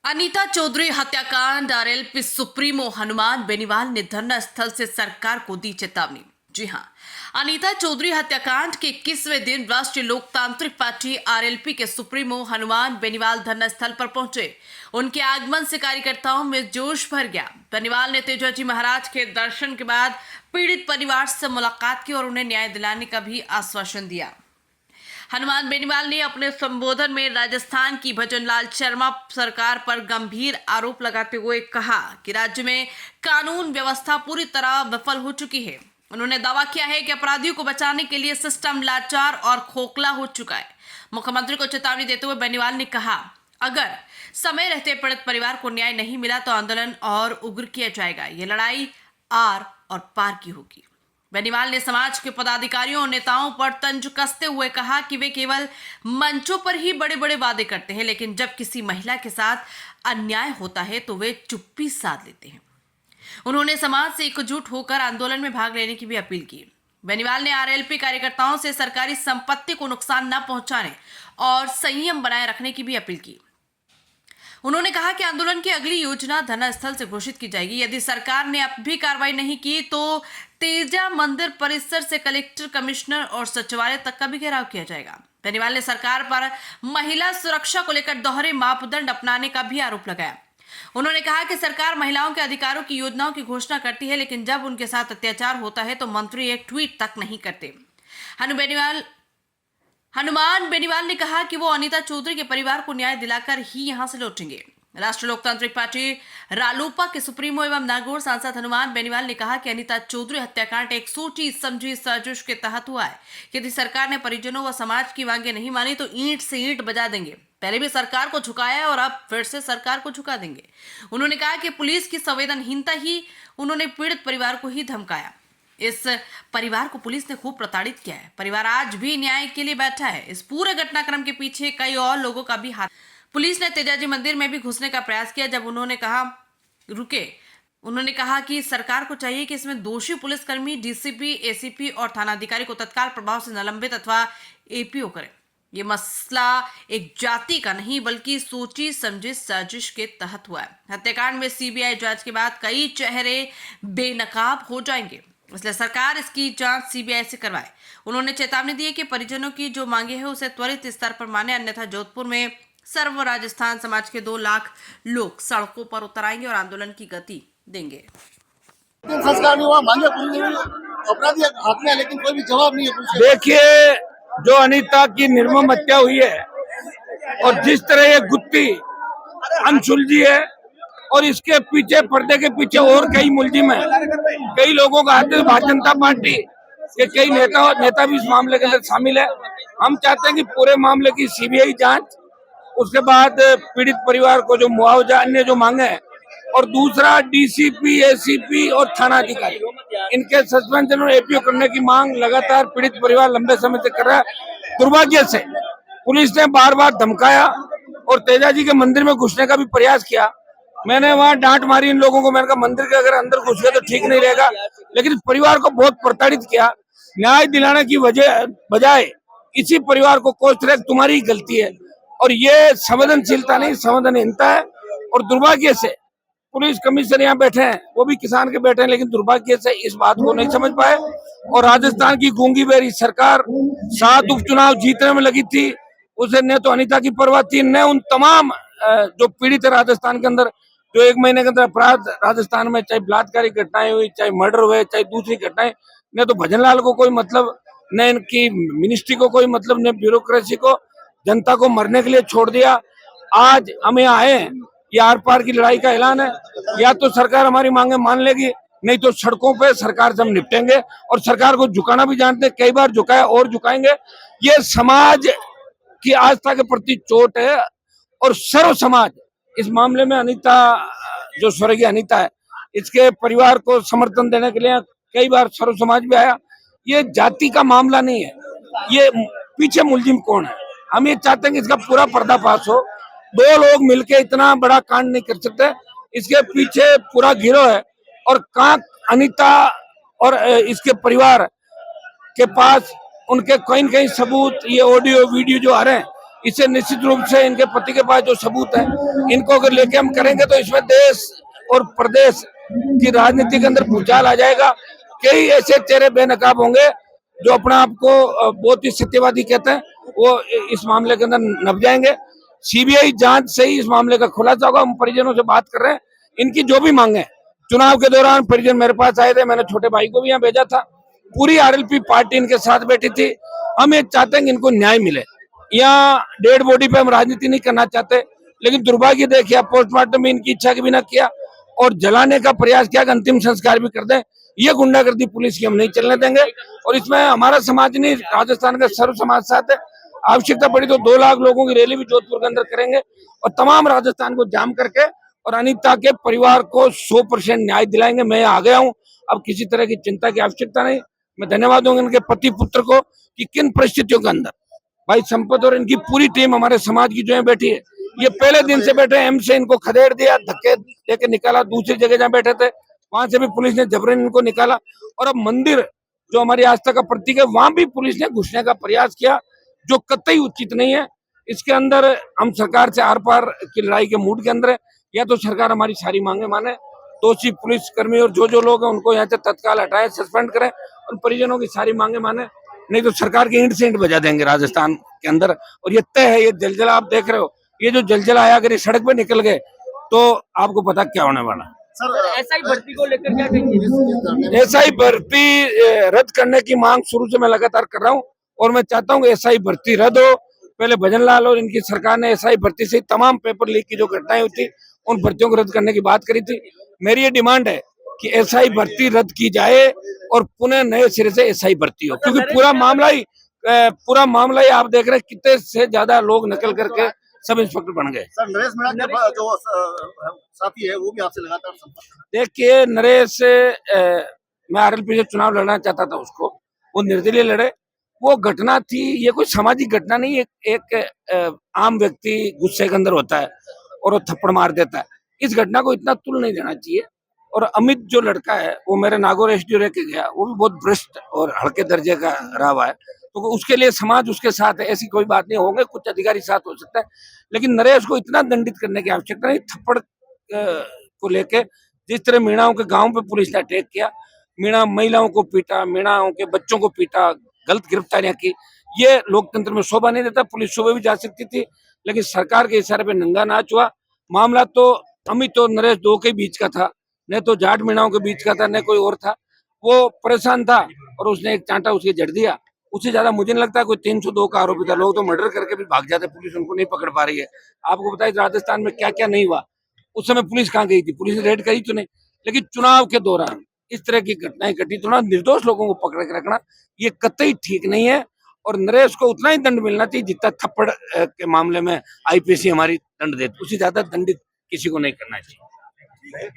अनीता चौधरी हत्याकांड RLP supremo Hanuman Beniwal ने धरना स्थल से सरकार को दी चेतावनी। जी हां, अनीता चौधरी हत्याकांड के 21वें दिन राष्ट्रीय लोकतांत्रिक पार्टी आरएलपी के सुप्रीमो हनुमान बेनीवाल धरना स्थल पर पहुंचे। उनके आगमन से कार्यकर्ताओं में जोश भर गया। बेनीवाल ने तेजाजी महाराज के दर्शन के बाद पीड़ित परिवार से मुलाकात की और उन्हें न्याय दिलाने का भी आश्वासन दिया। हनुमान बेनीवाल ने अपने संबोधन में राजस्थान की भजनलाल शर्मा सरकार पर गंभीर आरोप लगाते हुए कहा कि राज्य में कानून व्यवस्था पूरी तरह विफल हो चुकी है। उन्होंने दावा किया है कि अपराधियों को बचाने के लिए सिस्टम लाचार और खोखला हो चुका है। मुख्यमंत्री को चेतावनी देते हुए बेनीवाल ने कहा, अगर समय रहते पीड़ित परिवार को न्याय नहीं मिला तो आंदोलन और उग्र किया जाएगा। ये लड़ाई आर और पार की होगी। बेनीवाल ने समाज के पदाधिकारियों और नेताओं पर तंज कसते हुए कहा कि वे केवल मंचों पर ही बड़े बड़े वादे करते हैं, लेकिन जब किसी महिला के साथ अन्याय होता है तो वे चुप्पी साध लेते हैं। उन्होंने समाज से एकजुट होकर आंदोलन में भाग लेने की भी अपील की। बेनीवाल ने आरएलपी कार्यकर्ताओं से सरकारी संपत्ति को नुकसान न पहुंचाने और संयम बनाए रखने की भी अपील की। उन्होंने कहा कि आंदोलन की अगली योजना धरना स्थल से घोषित की जाएगी। यदि सरकार ने अब भी कार्रवाई नहीं की तो तेजा मंदिर परिसर से कलेक्टर, कमिश्नर और सचिवालय तक का भी घेराव किया जाएगा। बेनीवाल ने सरकार पर महिला सुरक्षा को लेकर दोहरे मापदंड अपनाने का भी आरोप लगाया। उन्होंने कहा कि सरकार महिलाओं के अधिकारों की योजनाओं की घोषणा करती है, लेकिन जब उनके साथ अत्याचार होता है तो मंत्री एक ट्वीट तक नहीं करते। हनुमान बेनीवाल ने कहा कि वो अनीता चौधरी के परिवार को न्याय दिलाकर ही यहां से लौटेंगे। राष्ट्रीय लोकतांत्रिक पार्टी रालोपा के सुप्रीमो एवं नागौर सांसद हनुमान बेनीवाल ने कहा कि अनीता चौधरी हत्याकांड एक सोची समझी साजिश के तहत हुआ है। यदि सरकार ने परिजनों व समाज की मांगे नहीं मानी तो ईंट से ईंट बजा देंगे। पहले भी सरकार को झुकाया और अब फिर से सरकार को झुका देंगे। उन्होंने कहा कि पुलिस की संवेदनहीनता ही उन्होंने पीड़ित परिवार को ही धमकाया। इस परिवार को पुलिस ने खूब प्रताड़ित किया है। परिवार आज भी न्याय के लिए बैठा है। इस पूरे घटनाक्रम के पीछे कई और लोगों का भी हाथ। पुलिस ने तेजाजी मंदिर में भी घुसने का प्रयास किया। जब उन्होंने कहा कि सरकार को चाहिए कि इसमें दोषी पुलिसकर्मी डीसीपी, एसीपी और थानाधिकारी को तत्काल प्रभाव से निलंबित अथवा एपीओ करे। ये मसला एक जाति का नहीं बल्कि सोची समझी साजिश के तहत हुआ है। हत्याकांड में सीबीआई जांच के बाद कई चेहरे बेनकाब हो जाएंगे, इसलिए सरकार इसकी जांच सीबीआई से करवाए। उन्होंने चेतावनी दी है कि परिजनों की जो मांगे हैं उसे त्वरित स्तर पर माने, अन्यथा जोधपुर में सर्व राजस्थान समाज के 2 लाख लोग सड़कों पर उतर आएंगे और आंदोलन की गति देंगे। संस्कार नहीं हुआ, मांगे पूरी नहीं हुई, अपराधी हाथ में, लेकिन कोई भी जवाब नहीं है। देखिए, जो अनीता की निर्मम हत्या हुई है और जिस तरह ये गुत्थी अनसुलझी है और इसके पीछे, पर्दे के पीछे और कई मुलजिम है, कई लोगों का हाथ है। भारतीय जनता पार्टी के कई नेता भी इस मामले के अंदर शामिल है। हम चाहते हैं कि पूरे मामले की सीबीआई जांच, उसके बाद पीड़ित परिवार को जो मुआवजा अन्य जो मांगे है, और दूसरा डीसीपी, एसीपी और थाना अधिकारी इनके सस्पेंशन और एपीओ करने की मांग लगातार पीड़ित परिवार लंबे समय से कर रहा है। दुर्भाग्य से पुलिस ने बार बार धमकाया और तेजाजी के मंदिर में घुसने का भी प्रयास किया। मैंने वहां डांट मारी इन लोगों को। मैंने कहा मंदिर के अगर अंदर घुस गए तो ठीक नहीं रहेगा, लेकिन परिवार को बहुत प्रताड़ित किया। न्याय दिलाने की बजाय इसी परिवार को कोस रहे तुम्हारी गलती है, और ये संवेदनशीलता नहीं, संवेदनहीनता है। और दुर्भाग्य से पुलिस कमिश्नर यहाँ बैठे हैं, वो भी किसान के बैठे हैं, लेकिन दुर्भाग्य से इस बात को नहीं समझ पाए। और राजस्थान की गूंगी बेरी सरकार 7 उपचुनाव जीतने में लगी थी, उसे न तो अनीता की परवाह थी, न उन तमाम जो पीड़ित है राजस्थान के अंदर, जो 1 महीने के अंदर अपराध राजस्थान में, चाहे बलात्कारी घटनाएं हुई, चाहे मर्डर हुए, चाहे दूसरी घटनाएं, न तो भजनलाल को कोई मतलब, न इनकी मिनिस्ट्री को कोई मतलब, न ब्यूरोक्रेसी को। जनता को मरने के लिए छोड़ दिया। आज हम यहाँ आए हैं, ये आर पार की लड़ाई का ऐलान है। या तो सरकार हमारी मांगे मान लेगी, नहीं तो सड़कों पे सरकार से हम निपटेंगे। और सरकार को झुकाना भी जानते हैं, कई बार झुकाया और झुकाएंगे। ये समाज की आस्था के प्रति चोट है और सर्व समाज इस मामले में अनीता, जो स्वर्गीय अनीता है, इसके परिवार को समर्थन देने के लिए कई बार सर्व समाज भी आया। ये जाति का मामला नहीं है, ये पीछे मुलजिम कौन है। हम ये चाहते हैं कि इसका पूरा पर्दाफाश हो। 2 लोग मिलके इतना बड़ा कांड नहीं कर सकते, इसके पीछे पूरा गिरोह है। और कहाँ अनीता और इसके परिवार के पास उनके कहीं न कहीं सबूत, ये ऑडियो वीडियो जो आ रहे हैं, इससे निश्चित रूप से इनके पति के पास जो सबूत है, इनको अगर लेके हम करेंगे तो इसमें देश और प्रदेश की राजनीति के अंदर भूचाल आ जाएगा। कई ऐसे चेहरे बेनकाब होंगे जो अपने आप को बहुत ही सत्यवादी कहते हैं, वो इस मामले के अंदर नप जाएंगे। सीबीआई जांच से ही इस मामले का खुलासा होगा। हम परिजनों से बात कर रहे हैं, इनकी जो भी मांगे, चुनाव के दौरान परिजन मेरे पास आए थे, मैंने छोटे भाई को भी यहाँ भेजा था, पूरी आरएलपी पार्टी इनके साथ बैठी थी। हम ये चाहते हैं कि इनको न्याय मिले। यहाँ डेड बॉडी पे हम राजनीति नहीं करना चाहते, लेकिन दुर्भाग्य देखिए पोस्टमार्टम में इनकी इच्छा के बिना किया और जलाने का प्रयास किया कि अंतिम संस्कार भी कर दें। ये गुंडागर्दी पुलिस की हम नहीं चलने देंगे और इसमें हमारा समाज नहीं, राजस्थान का सर्व समाज साथ है। आवश्यकता पड़ी तो 2 लाख लोगों की रैली भी जोधपुर के अंदर करेंगे और तमाम राजस्थान को जाम करके और अनीता के परिवार को 100% न्याय दिलाएंगे। मैं आ गया हूँ, अब किसी तरह की चिंता की आवश्यकता नहीं। मैं धन्यवाद दूंगा इनके पति पुत्र को कि किन परिस्थितियों के अंदर भाई संपत और इनकी पूरी टीम हमारे समाज की जो है बैठी है। ये पहले दिन से बैठे, एम से इनको खदेड़ दिया, धक्के देके निकाला, दूसरी जगह जहाँ बैठे थे वहां से भी पुलिस ने जबरन इनको निकाला और अब मंदिर जो हमारी आस्था का प्रतीक है वहां भी पुलिस ने घुसने का प्रयास किया, जो कतई उचित नहीं है। इसके अंदर हम सरकार से आर पार की लड़ाई के मूड के अंदर है। या तो सरकार हमारी सारी मांगे माने, दोषी पुलिस कर्मी और जो लोग हैं उनको यहाँ से तत्काल हटाए, सस्पेंड करें और परिजनों की सारी मांगे माने, नहीं तो सरकार की ईंट से ईंट बजा देंगे राजस्थान के अंदर। और ये तय है, ये जलजला आप देख रहे हो, ये जो जलजला आया अगर ये सड़क पे निकल गए तो आपको पता क्या होने वाला। सर एसआई भर्ती को लेकर क्या कहेंगे? एसआई भर्ती रद्द करने की मांग शुरू से मैं लगातार कर रहा हूँ और मैं चाहता हूँ एसआई भर्ती रद्द हो। पहले भजन लाल और इनकी सरकार ने एसआई भर्ती से तमाम पेपर लीक की जो घटनाएं हुई थी उन भर्तियों को रद्द करने की बात करी थी। मेरी ये डिमांड है कि एसआई भर्ती रद्द की जाए और पुनः नए सिरे से एसआई भर्ती हो, क्योंकि पूरा मामला ही आप देख रहे हैं कितने से ज्यादा लोग निकल करके सब इंस्पेक्टर बन गए। सर नरेश मीणा के जो साथी है वो भी आपसे लगातार संपर्क कर रहे हैं। देखिए नरेश, मैं आरएलपी से चुनाव लड़ना चाहता था, उसको वो निर्दलीय लड़े। वो घटना थी, ये कोई सामाजिक घटना नहीं, एक आम व्यक्ति गुस्से के अंदर होता है और वो थप्पड़ मार देता है। इस घटना को इतना तुल नहीं देना चाहिए। और अमित जो लड़का है वो मेरे नागौर एसडीओ रह के गया, वो भी बहुत भ्रष्ट और हल्के दर्जे का रहा हुआ है, तो उसके लिए समाज उसके साथ है, ऐसी कोई बात नहीं। होंगे कुछ अधिकारी साथ हो सकता है, लेकिन नरेश को इतना दंडित करने की आवश्यकता नहीं। थप्पड़ को लेके जिस तरह मीणाओं के गांव पे पुलिस ने अटैक किया, मीणा महिलाओं को पीटा, मीणाओं के बच्चों को पीटा, गलत गिरफ्तारियां की, ये लोकतंत्र में शोभा नहीं देता। पुलिस सुबह भी जा सकती थी, लेकिन सरकार के इशारे पे नंगा नाच हुआ। मामला तो अमित और नरेश दो के बीच का था, न तो जाट मीणाओं के बीच का था, न कोई और था। वो परेशान था और उसने एक चांटा उसके जड़ दिया। उससे ज्यादा मुझे नहीं लगता कोई 302 का आरोपी था। लोग तो मर्डर करके भी भाग जाते, पुलिस उनको नहीं पकड़ पा रही है। आपको बताइए राजस्थान में क्या क्या नहीं हुआ, उस समय पुलिस कहाँ गई थी? पुलिस ने रेड करी तो नहीं। लेकिन चुनाव के दौरान इस तरह की घटनाएं घटी तो ना, निर्दोष लोगों को पकड़ के रखना ये कतई ठीक नहीं है। और नरेश को उतना ही दंड मिलना चाहिए जितना थप्पड़ के मामले में आईपीसी हमारी दंड देती, उससे ज्यादा दंडित किसी को नहीं करना चाहिए।